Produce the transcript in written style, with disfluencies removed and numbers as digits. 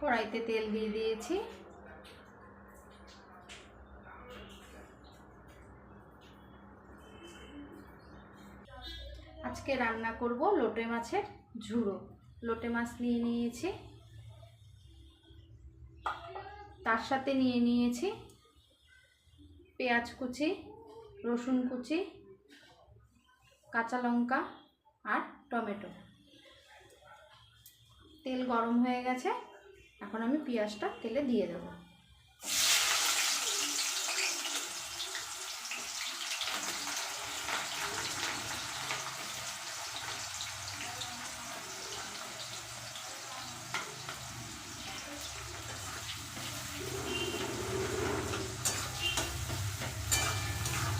কড়াইতে তেল দিয়ে দিয়েছি। আজকে রান্না করব লোটে মাছের ঝুড়ো। লোটে মাছ নিয়ে নিয়েছি, তার সাথে নিয়ে নিয়েছি পেঁয়াজ কুচি, রসুন কুচি, কাঁচা লঙ্কা আর টমেটো। তেল গরম হয়ে গেছে, এখন আমি পেঁয়াজটা তেলে দিয়ে দেবো।